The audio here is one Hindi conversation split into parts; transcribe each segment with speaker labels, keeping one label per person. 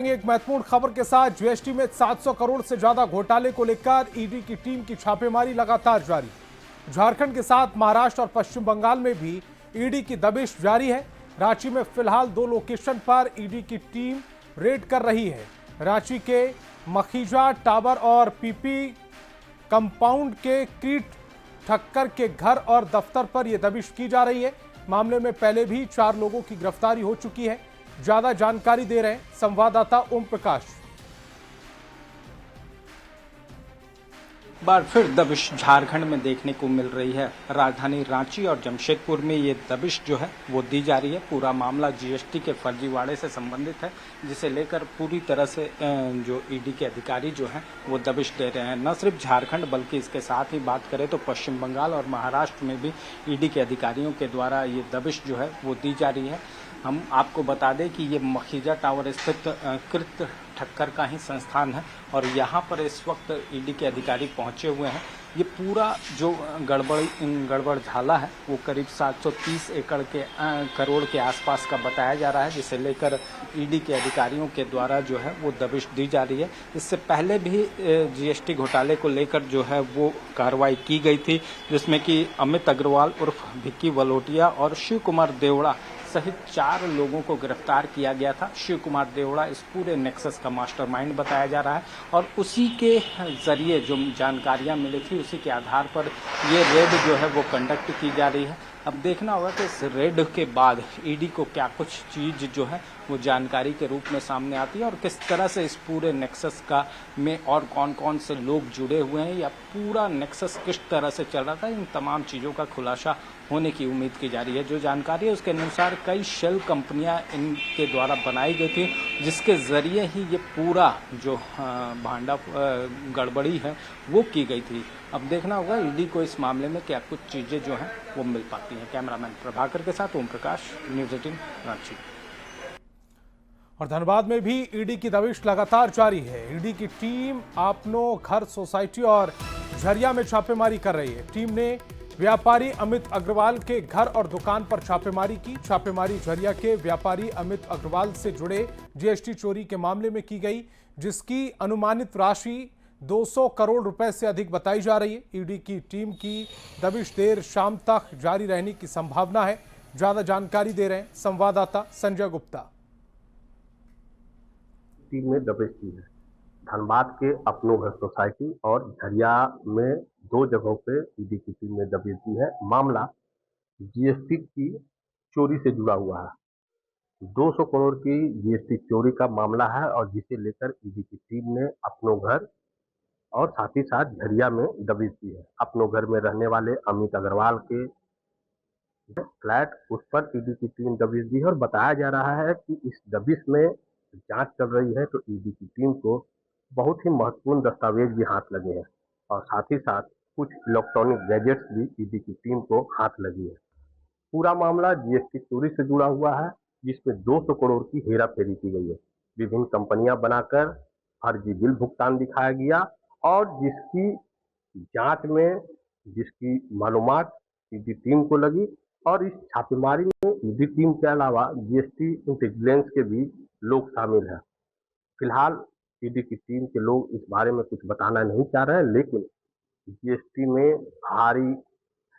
Speaker 1: एक महत्वपूर्ण खबर के साथ जीएसटी में 700 करोड़ से ज्यादा घोटाले को लेकर ईडी की टीम की छापेमारी लगातार जारी। झारखंड के साथ महाराष्ट्र और पश्चिम बंगाल में भी ईडी की दबिश जारी है। रांची में फिलहाल 2 लोकेशन पर ईडी की टीम रेड कर रही है। रांची के मखीजा टावर और पीपी कंपाउंड के क्रीट ठक्कर के घर और दफ्तर पर यह दबिश की जा रही है। मामले में पहले भी 4 लोगों की गिरफ्तारी हो चुकी है। ज्यादा जानकारी दे रहे हैं संवाददाता ओम प्रकाश।
Speaker 2: बार फिर दबिश झारखंड में देखने को मिल रही है। राजधानी रांची और जमशेदपुर में ये दबिश जो है वो दी जा रही है। पूरा मामला जीएसटी के फर्जीवाड़े से संबंधित है, जिसे लेकर पूरी तरह से जो ईडी के अधिकारी जो हैं वो दबिश दे रहे हैं। न सिर्फ झारखंड बल्कि इसके साथ ही बात करें तो पश्चिम बंगाल और महाराष्ट्र में भी ईडी के अधिकारियों के द्वारा ये दबिश जो है वो दी जा रही है। हम आपको बता दें कि ये मखीजा टावर स्थित कृत ठक्कर का ही संस्थान है और यहाँ पर इस वक्त ईडी के अधिकारी पहुँचे हुए हैं। ये पूरा जो गड़बड़ झाला है वो करीब 730 एकड़ के करोड़ के आसपास का बताया जा रहा है, जिसे लेकर ईडी के अधिकारियों के द्वारा जो है वो दबिश दी जा रही है। इससे पहले भी जीएसटी घोटाले को लेकर जो है वो कार्रवाई की गई थी, जिसमें कि अमित अग्रवाल उर्फ भिक्की वलोटिया और शिव कुमार देवड़ा सहित 4 लोगों को गिरफ्तार किया गया था। शिव कुमार देवड़ा इस पूरे नेक्सस का मास्टरमाइंड बताया जा रहा है और उसी के जरिए जो जानकारियां मिली थी उसी के आधार पर ये रेड जो है वो कंडक्ट की जा रही है। अब देखना होगा कि इस रेड के बाद ईडी को क्या कुछ चीज़ जो है वो जानकारी के रूप में सामने आती है और किस तरह से इस पूरे नेक्सस का में और कौन कौन से लोग जुड़े हुए हैं या पूरा नेक्सस किस तरह से चल रहा था। इन तमाम चीज़ों का खुलासा होने की उम्मीद की जा रही है। जो जानकारी है उसके अनुसार कई शेल कंपनियां इनके द्वारा बनाई गई थी, जिसके ज़रिए ही ये पूरा जो भांडा गड़बड़ी है वो की गई थी। अब देखना होगा ईडी को इस मामले में क्या कुछ चीज़ें जो हैं वो मिल पाती हैं। कैमरामैन प्रभाकर के साथ ओम प्रकाश, न्यूज़ 18 रांची।
Speaker 1: और धनबाद में भी ईडी की दबिश लगातार जारी है। ईडी की टीम आपनो घर सोसाइटी और झरिया में छापेमारी कर रही है। टीम ने व्यापारी अमित अग्रवाल के घर और दुकान पर छापेमारी की। छापेमारी झरिया के व्यापारी अमित अग्रवाल से जुड़े जीएसटी चोरी के मामले में की गई, जिसकी अनुमानित राशि 200 करोड़ रुपए से अधिक बताई जा रही है। ईडी की टीम की दबिश देर शाम तक जारी रहने की संभावना है। ज्यादा जानकारी दे रहे हैं संवाददाता संजय गुप्ता।
Speaker 3: टीम ने दबिश दी है। धनबाद के अपनो घर सोसाइटी और झरिया में 2 जगहों पे ईडी की टीम ने दबिश दी है। मामला जीएसटी की चोरी से जुड़ा हुआ है। 200 करोड़ की जीएसटी चोरी का मामला है और जिसे लेकर ईडी की टीम ने अपनो घर और साथ ही साथ झरिया में दबिश दी है। अपनो घर में रहने वाले अमित अग्रवाल के फ्लैट, उस पर ईडी की टीम दबिश दी है और बताया जा रहा है कि इस दबिश में जांच चल रही है तो ईडी की टीम को बहुत ही महत्वपूर्ण दस्तावेज भी हाथ लगे हैं और साथ ही साथ कुछ इलेक्ट्रॉनिक गैजेट्स भी ईडी की टीम को हाथ लगी है। पूरा मामला जीएसटी चोरी से जुड़ा हुआ है, जिसमें 200 करोड़ की हेराफेरी की गई है। विभिन्न कंपनियां बनाकर फर्जी बिल भुगतान दिखाया गया और जिसकी जांच में जिसकी मालूमात ईडी टीम को लगी और इस छापेमारी में ईडी टीम के अलावा जीएसटी इंटेलिजेंस के भी लोग शामिल हैं। फिलहाल ईडी की टीम के लोग इस बारे में कुछ बताना नहीं चाह रहे हैं, लेकिन जीएसटी में भारी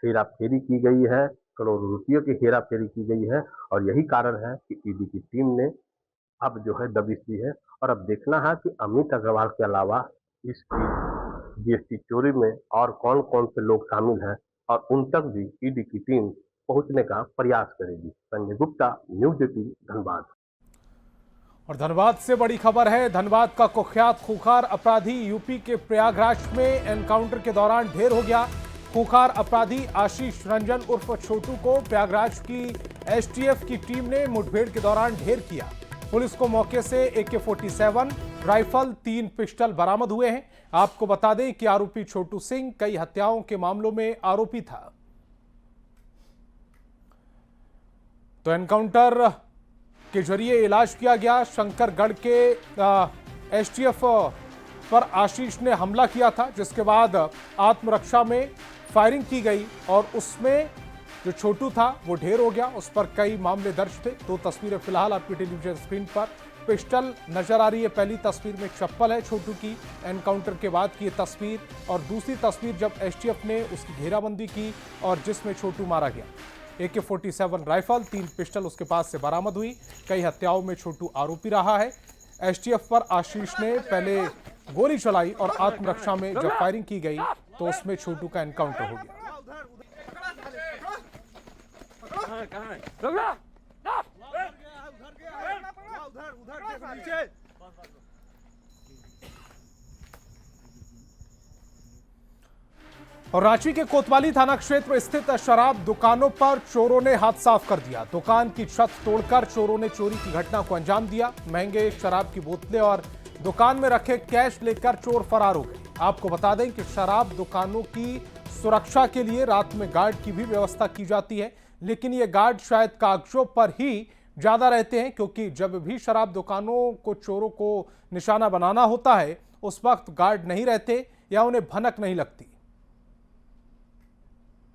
Speaker 3: हेराफेरी की गई है, करोड़ों रुपयों की हेराफेरी की गई है और यही कारण है कि ईडी की टीम ने अब जो है दबिश दी है। और अब देखना है कि अमित अग्रवाल के अलावा इस जीएसटी चोरी में और कौन कौन से लोग शामिल हैं और उन तक भी ईडी की टीम पहुंचने का प्रयास करेगी। संजय गुप्ता, न्यूज़ 18 धनबाद।
Speaker 1: और धनबाद से बड़ी खबर है। धनबाद का कुख्यात खूंखार अपराधी यूपी के प्रयागराज में एनकाउंटर के दौरान ढेर हो गया। खूंखार अपराधी आशीष रंजन उर्फ छोटू को प्रयागराज की एसटीएफ की टीम ने मुठभेड़ के दौरान ढेर किया। पुलिस को मौके से AK-47 राइफल, 3 पिस्टल बरामद हुए हैं। आपको बता दें कि आरोपी छोटू सिंह कई हत्याओं के मामलों में आरोपी था। तो एनकाउंटर के जरिए इलाज किया गया। शंकरगढ़ के एसटीएफ पर आशीष ने हमला किया था, जिसके बाद आत्मरक्षा में फायरिंग की गई और उसमें जो छोटू था वो ढेर हो गया। उस पर कई मामले दर्ज थे। 2 तस्वीरें फिलहाल आपकी टेलीविजन स्क्रीन पर पिस्टल नजर आ रही है। पहली तस्वीर में चप्पल है छोटू की, एनकाउंटर के बाद की ये तस्वीर, और दूसरी तस्वीर जब एसटीएफ ने उसकी घेराबंदी की और जिसमें छोटू मारा गया। AK-47 राइफल, 3 पिस्टल उसके पास से बरामद हुई। कई हत्याओं में छोटू आरोपी रहा है। एसटीएफ पर आशीष ने पहले गोली चलाई और आत्मरक्षा में जब फायरिंग की गई तो उसमें छोटू का एनकाउंटर हो गया। और रांची के कोतवाली थाना क्षेत्र स्थित शराब दुकानों पर चोरों ने हाथ साफ कर दिया। दुकान की छत तोड़कर चोरों ने चोरी की घटना को अंजाम दिया। महंगे शराब की बोतलें और दुकान में रखे कैश लेकर चोर फरार हो गए। आपको बता दें कि शराब दुकानों की सुरक्षा के लिए रात में गार्ड की भी व्यवस्था की जाती है, लेकिन ये गार्ड शायद कागजों पर ही ज्यादा रहते हैं, क्योंकि जब भी शराब दुकानों को चोरों को निशाना बनाना होता है उस वक्त गार्ड नहीं रहते या उन्हें भनक नहीं लगती।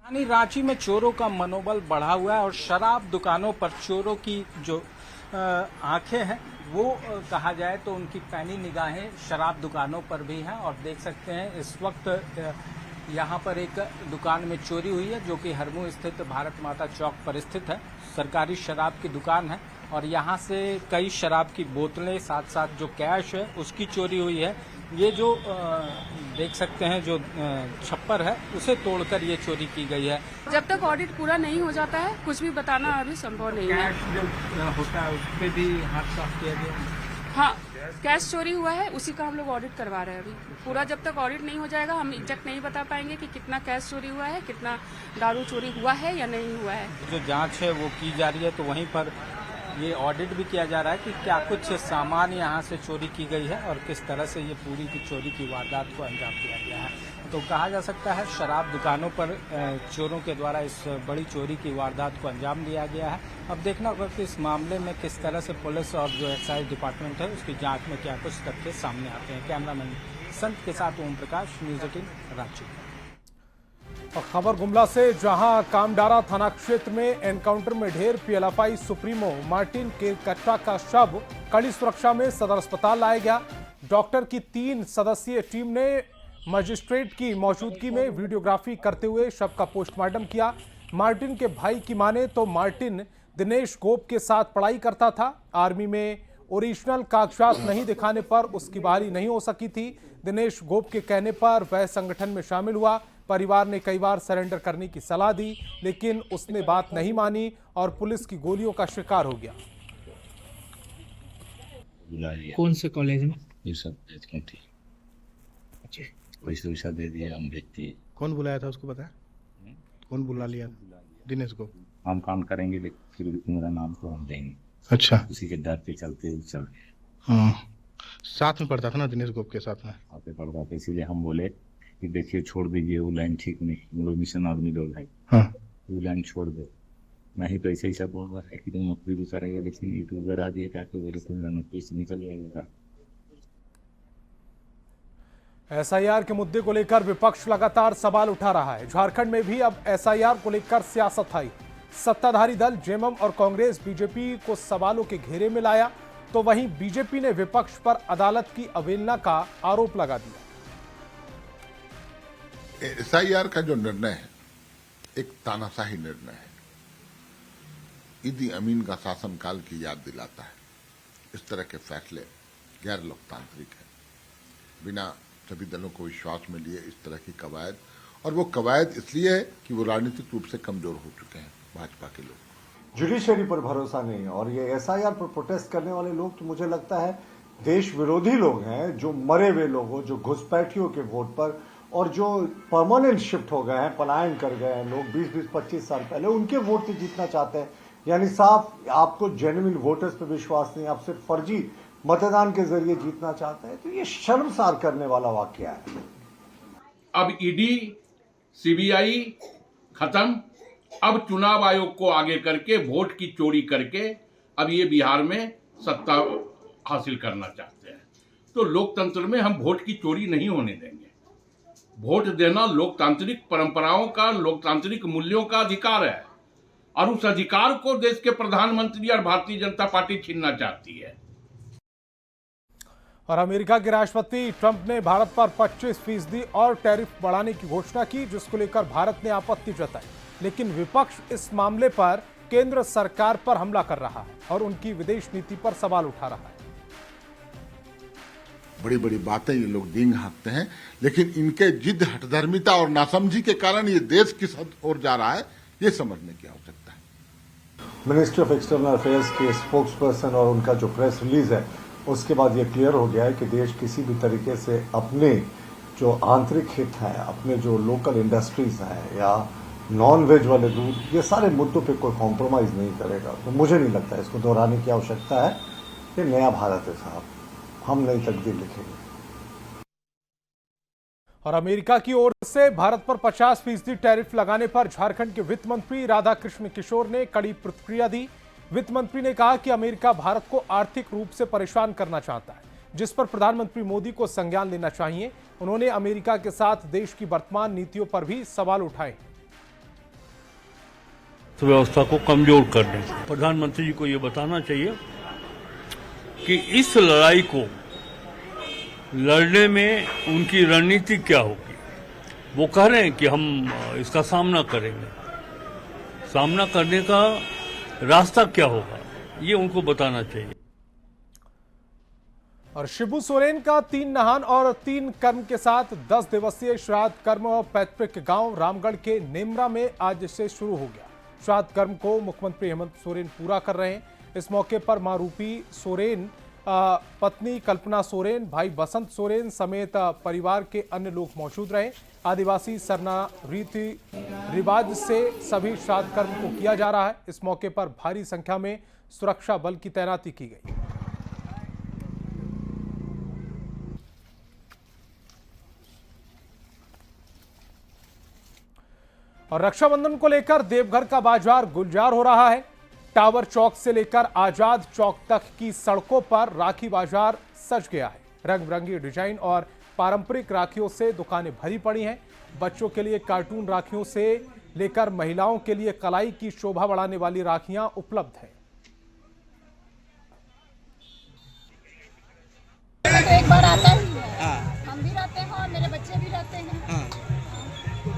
Speaker 2: रांची में चोरों का मनोबल बढ़ा हुआ है और शराब दुकानों पर चोरों की जो आंखें हैं वो कहा जाए तो उनकी पैनी निगाहें शराब दुकानों पर भी हैं। और देख सकते हैं इस वक्त यहाँ पर एक दुकान में चोरी हुई है जो कि हरमू स्थित भारत माता चौक पर स्थित है। सरकारी शराब की दुकान है और यहाँ से कई शराब की बोतलें साथ साथ जो कैश है उसकी चोरी हुई है। ये जो देख सकते हैं जो छप्पर है उसे तोड़कर ये चोरी की गई है।
Speaker 4: जब तक ऑडिट पूरा नहीं हो जाता है कुछ भी बताना अभी संभव नहीं है।
Speaker 2: कैश जो होता है उस पर भी हाथ साफ किया गया।
Speaker 4: हाँ, कैश चोरी हुआ है, उसी का हम लोग ऑडिट करवा रहे हैं। अभी पूरा जब तक ऑडिट नहीं हो जाएगा हम एग्जैक्ट नहीं बता पाएंगे कि कितना कैश चोरी हुआ है, कितना दारू चोरी हुआ है या नहीं हुआ है।
Speaker 2: जो जांच है वो की जा रही है, तो वहीं पर ये ऑडिट भी किया जा रहा है कि क्या कुछ सामान यहाँ से चोरी की गई है और किस तरह से ये पूरी की चोरी की वारदात को अंजाम दिया गया है। तो कहा जा सकता है शराब दुकानों पर चोरों के द्वारा इस बड़ी चोरी की वारदात को अंजाम दिया गया है। अब देखना होगा कि इस मामले में किस तरह से पुलिस और जो एक्साइज डिपार्टमेंट है उसकी जांच में क्या कुछ तथ्य सामने आते हैं। कैमरामैन संत के साथ ओम प्रकाश, न्यूज़ 18 रांची।
Speaker 1: और खबर गुमला से, जहां कामडारा थाना क्षेत्र में एनकाउंटर में ढेर PLFI सुप्रीमो मार्टिन केरकट्टा का शव कड़ी सुरक्षा में सदर अस्पताल लाया गया। डॉक्टर की 3 सदस्यीय टीम ने मजिस्ट्रेट की मौजूदगी में वीडियोग्राफी करते हुए शव का पोस्टमार्टम किया। मार्टिन के भाई की माने तो मार्टिन दिनेश गोप के साथ पढ़ाई करता था। आर्मी में ओरिजिनल कागजात नहीं दिखाने पर उसकी बहाली नहीं हो सकी थी। दिनेश गोप के कहने पर वह संगठन में शामिल हुआ। परिवार ने कई बार सरेंडर करने की सलाह दी, लेकिन उसने बात नहीं मानी और पुलिस की गोलियों का शिकार हो गया।
Speaker 5: कौन से कॉलेज में?
Speaker 6: ये सब थी।
Speaker 5: अच्छा,
Speaker 6: पैसा दे दिया, हम भेजते।
Speaker 5: कौन बुलाया था उसको पता है? कौन बुला लिया दिनेश को?
Speaker 6: हम काम करेंगे लेकिन फिर मेरा नाम तो हम देंगे।
Speaker 5: अच्छा,
Speaker 6: उसी के डर पे चलते चल।
Speaker 5: हाँ, साथ में पढ़ता था ना दिनेश गोप के साथ में?
Speaker 6: आते पढ़ता था, इसीलिए हम बोले कि देखिए छोड़ दीजिए वो लाइन ठीक नहीं, हम लोग मिशन आदमी लोग हैं।
Speaker 5: हाँ,
Speaker 6: वो लाइन छोड़ दे। मैं ही तो ऐसे ही सब बोल रहा है कि तुम नौकरी भी करेंगे, लेकिन यूट्यूबर आ दिए क्या बोले तो मेरा नौकरी से निकल जाएगा।
Speaker 1: SIR के मुद्दे को लेकर विपक्ष लगातार सवाल उठा रहा है। झारखंड में भी अब SIR को लेकर सियासत आई। सत्ताधारी दल जेएमएम और कांग्रेस बीजेपी को सवालों के घेरे में लाया, तो वहीं बीजेपी ने विपक्ष पर अदालत की अवहेलना का आरोप लगा दिया।
Speaker 7: SIR का जो निर्णय है एक तानाशाही निर्णय है। ईदी अमीन का शासनकाल की याद दिलाता है। इस तरह के फैसले गैर लोकतांत्रिक है। बिना सभी दलों को विश्वास में लिए इस तरह की कवायद, और वो कवायद इसलिए है कि वो राजनीतिक रूप से कमजोर हो चुके हैं भाजपा के लोग।
Speaker 8: जुडिशरी पर भरोसा नहीं है और ये SIR पर प्रोटेस्ट करने वाले लोग तो मुझे लगता है देश विरोधी लोग हैं, जो मरे हुए लोग हो, जो घुसपैठियों के वोट पर और जो परमानेंट शिफ्ट हो गए हैं, पलायन कर गए हैं लोग 20-25 साल पहले, उनके वोट से जीतना चाहते हैं। यानी साफ आपको जेन्युइन वोटर्स पे विश्वास नहीं, आप सिर्फ फर्जी मतदान के जरिए जीतना चाहते हैं। तो ये शर्मसार करने वाला वाकया है।
Speaker 9: अब ईडी CBI खत्म, अब चुनाव आयोग को आगे करके वोट की चोरी करके अब ये बिहार में सत्ता हासिल करना चाहते हैं। तो लोकतंत्र में हम वोट की चोरी नहीं होने देंगे। वोट देना लोकतांत्रिक परंपराओं का, लोकतांत्रिक मूल्यों का अधिकार है और उस अधिकार को देश के प्रधानमंत्री और भारतीय जनता पार्टी छीनना चाहती है।
Speaker 1: और अमेरिका के राष्ट्रपति ट्रंप ने भारत पर 25% और टैरिफ बढ़ाने की घोषणा की, जिसको लेकर भारत ने आपत्ति जताई। लेकिन विपक्ष इस मामले पर केंद्र सरकार पर हमला कर रहा है और उनकी विदेश नीति पर सवाल उठा रहा है।
Speaker 7: बड़ी बड़ी बातें ये लोग डींग हाँकते हैं, लेकिन इनके जिद, हठधर्मिता और नासमझी के कारण ये देश किस हद और जा रहा है, ये समझने की आवश्यकता है।
Speaker 8: मिनिस्ट्री ऑफ एक्सटर्नल अफेयर्स के स्पोक्स पर्सन और उनका जो प्रेस रिलीज है, उसके बाद ये क्लियर हो गया है कि देश किसी भी तरीके से अपने जो आंतरिक हित है, अपने जो लोकल इंडस्ट्रीज हैं या नॉन वेज वाले दूध, ये सारे मुद्दों पे कोई कॉम्प्रोमाइज नहीं करेगा। तो मुझे नहीं लगता इसको दोहराने की आवश्यकता है। ये नया भारत है साहब, हम नई तकदीर लिखेंगे।
Speaker 1: और अमेरिका की ओर से भारत पर 50% टैरिफ लगाने पर झारखंड के वित्त मंत्री राधाकृष्ण किशोर ने कड़ी प्रतिक्रिया दी। वित्त मंत्री ने कहा कि अमेरिका भारत को आर्थिक रूप से परेशान करना चाहता है, जिस पर प्रधानमंत्री मोदी को संज्ञान लेना चाहिए। उन्होंने अमेरिका के साथ देश की वर्तमान नीतियों पर भी सवाल उठाए।
Speaker 10: व्यवस्था को कमजोर कर दें। प्रधानमंत्री जी को ये बताना चाहिए कि इस लड़ाई को लड़ने में उनकी रणनीति क्या होगी। वो कह रहे हैं कि हम इसका सामना करेंगे, सामना करने का रास्ता क्या होगा, ये उनको बताना चाहिए।
Speaker 1: और शिबू सोरेन का 3 नहान और 3 कर्म के साथ 10 दिवसीय श्राद्ध कर्म पैतृक गांव रामगढ़ के नेमरा में आज से शुरू हो गया। श्राद्ध कर्म को मुख्यमंत्री हेमंत सोरेन पूरा कर रहे हैं। इस मौके पर मां रूपी सोरेन, पत्नी कल्पना सोरेन, भाई बसंत सोरेन समेत परिवार के अन्य लोग मौजूद रहे। आदिवासी सरना रीति रिवाज से सभी श्राद्ध कर्म को किया जा रहा है। इस मौके पर भारी संख्या में सुरक्षा बल की तैनाती की गई। और रक्षाबंधन को लेकर देवघर का बाजार गुलजार हो रहा है। टावर चौक से लेकर आजाद चौक तक की सड़कों पर राखी बाजार सज गया है। रंग बिरंगी डिजाइन और पारंपरिक राखियों से दुकानें भरी पड़ी हैं। बच्चों के लिए कार्टून राखियों से लेकर महिलाओं के लिए कलाई की शोभा बढ़ाने वाली राखियां उपलब्ध हैं।
Speaker 11: तो एक बार आता ही है, हम भी रहते हैं और मेरे बच्चे भी रहते हैं।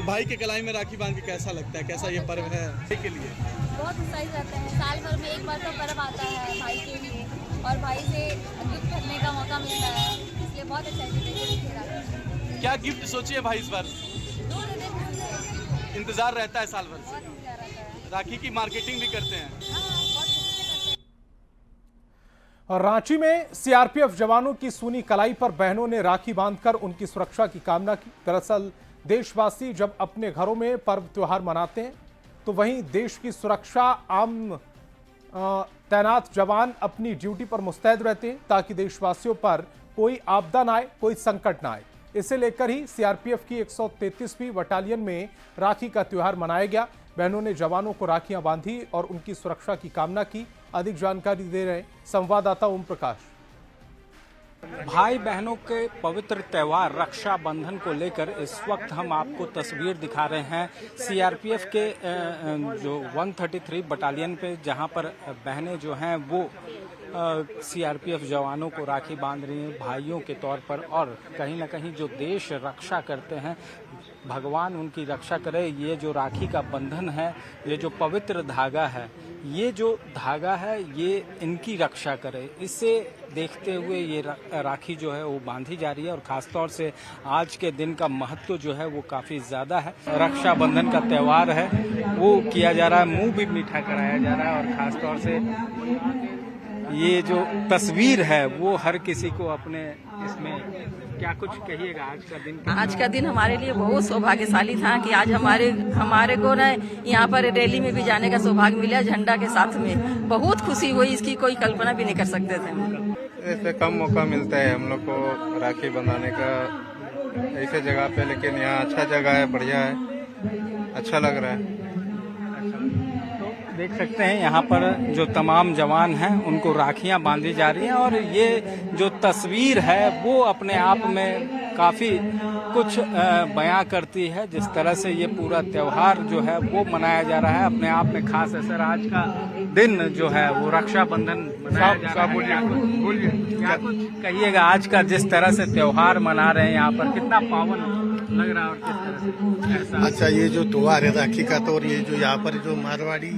Speaker 12: भाई के कलाई में राखी बांध के कैसा लगता है, कैसा ये पर्व है के लिए?
Speaker 11: बहुत उत्साहित रहते हैं। साल भर में एक बार का पर्व आता है भाई के लिए और भाई से गिफ्ट करने का मौका मिलता है, इसलिए बहुत एक्साइटेड।
Speaker 12: क्या गिफ्ट सोचिए भाई इस बार? इंतजार रहता है साल भर से। राखी की मार्केटिंग भी करते हैं।
Speaker 1: और रांची में सीआरपीएफ जवानों की सूनी कलाई पर बहनों ने राखी बांधकर उनकी सुरक्षा की कामना की। दरअसल देशवासी जब अपने घरों में पर्व त्योहार मनाते हैं तो वहीं देश की सुरक्षा आम तैनात जवान अपनी ड्यूटी पर मुस्तैद रहते हैं ताकि देशवासियों पर कोई आपदा ना आए, कोई संकट ना आए। इसे लेकर ही सीआरपीएफ की 133वीं बटालियन में राखी का त्योहार मनाया गया। बहनों ने जवानों को राखियां बांधी और उनकी सुरक्षा की कामना की। अधिक जानकारी दे रहे संवाददाता ओम प्रकाश।
Speaker 2: भाई बहनों के पवित्र त्यौहार रक्षाबंधन को लेकर इस वक्त हम आपको तस्वीर दिखा रहे हैं सीआरपीएफ के जो 133 बटालियन पे, जहां पर बहनें जो हैं वो सीआरपीएफ जवानों को राखी बांध रही हैं भाइयों के तौर पर। और कहीं ना कहीं जो देश रक्षा करते हैं, भगवान उनकी रक्षा करे। ये जो राखी का बंधन है, ये जो पवित्र धागा है, ये जो धागा है ये इनकी रक्षा करे। इसे देखते हुए ये राखी जो है वो बांधी जा रही है। और खासतौर से आज के दिन का महत्व जो है वो काफ़ी ज़्यादा है। रक्षाबंधन का त्यौहार है वो किया जा रहा है, मुंह भी मीठा कराया जा रहा है। और ख़ासतौर से ये जो तस्वीर है वो हर किसी को अपने इसमें क्या कुछ कहिएगा आज का दिन हमारे लिए बहुत सौभाग्यशाली था कि आज हमारे को ना यहाँ पर रैली में भी जाने का सौभाग्य मिला झंडा के साथ में। बहुत खुशी हुई, इसकी कोई कल्पना भी नहीं कर सकते थे।
Speaker 13: ऐसे कम मौका मिलता है हम लोग को राखी बंधाने का ऐसे जगह पे, लेकिन यहाँ अच्छा जगह है, बढ़िया है, अच्छा लग रहा है।
Speaker 2: देख सकते हैं यहाँ पर जो तमाम जवान हैं उनको राखियां बांधी जा रही हैं। और ये जो तस्वीर है वो अपने आप में काफ़ी कुछ बयां करती है। जिस तरह से ये पूरा त्यौहार जो है वो मनाया जा रहा है अपने आप में खास है। सर, आज का दिन जो है वो रक्षाबंधन मनाया जा रहा है। बोलिए क्या कुछ कहिएगा, आज का जिस तरह से त्यौहार मना रहे हैं यहाँ पर, कितना पावन लग रहा है और किस तरह से?
Speaker 5: अच्छा, ये जो त्योहार है राखी का, तो और ये जो यहाँ पर जो मारवाड़ी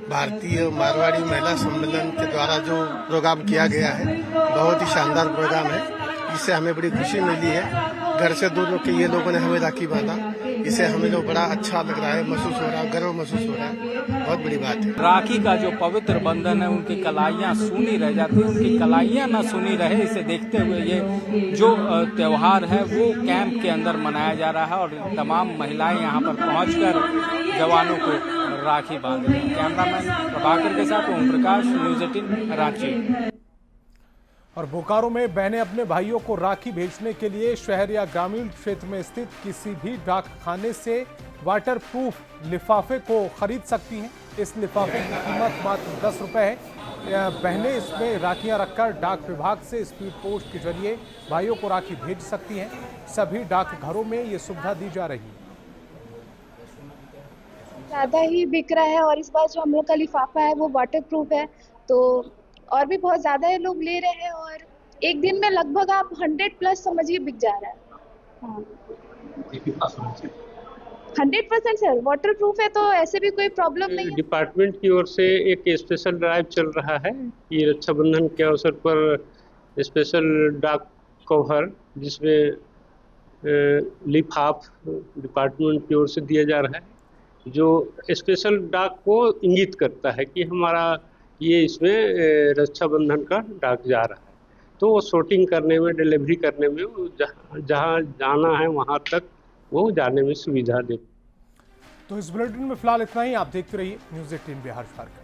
Speaker 5: भारतीय मारवाड़ी महिला सम्मेलन के द्वारा जो प्रोग्राम किया गया है, बहुत ही शानदार प्रोग्राम है। इससे हमें बड़ी खुशी मिली है। घर से दूर होकर ये लोगों ने हमें राखी बांधा, इसे हमें जो बड़ा अच्छा लग रहा है, महसूस हो रहा है, गर्व महसूस हो रहा है। बहुत बड़ी बात है।
Speaker 2: राखी का जो पवित्र बंधन है, उनकी कलाइयाँ सूनी रह जाती हैं, उनकी कलाइयाँ ना सूनी रहे, इसे देखते हुए ये जो त्योहार है वो कैंप के अंदर मनाया जा रहा है और तमाम महिलाएं यहाँ पर पहुंचकर जवानों को राखी बांध रही हैं। कैमरामैन प्रभाकर के साथ ओम प्रकाश, न्यूज़ 18 रांची।
Speaker 1: और बोकारो में बहनें अपने भाइयों को राखी भेजने के लिए शहर या ग्रामीण क्षेत्र में स्थित किसी भी डाक खाने से वाटर प्रूफ लिफाफे को खरीद सकती हैं। इस लिफाफे की कीमत मात्र 10 रुपये है। बहनें इसमें राखियां रखकर डाक विभाग से स्पीड पोस्ट के जरिए भाइयों को राखी भेज सकती हैं। सभी डाकघरों में ये सुविधा दी जा रही है।
Speaker 11: ज़्यादा ही बिक रहा है और इस बार जो हम लोग का लिफाफा है वो वाटर प्रूफ है, तो और भी बहुत ज़्यादा ये लोग ले रहे हैं और एक दिन में लगभग आप 100+ समझिए बिक जा रहा है। हाँ, 100% सर वाटर प्रूफ है, तो ऐसे भी कोई प्रॉब्लम नहीं है।
Speaker 14: डिपार्टमेंट की ओर से एक स्पेशल ड्राइव चल रहा है कि रक्षाबंधन के अवसर पर स्पेशल डाक कवर जिसमें लिफाफ डिपार्टमेंट की ओर से दिया जा रहा है, जो स्पेशल डाक को इंगित करता है कि हमारा ये इसमें रक्षाबंधन का डाक जा रहा है। तो वो शॉर्टिंग करने में, डिलीवरी करने में, जहाँ जाना है वहाँ तक वो जाने में सुविधा दे।
Speaker 1: तो इस बुलेटिन में फिलहाल इतना ही। आप देखते रहिए न्यूज़ 18 बिहार झारखंड।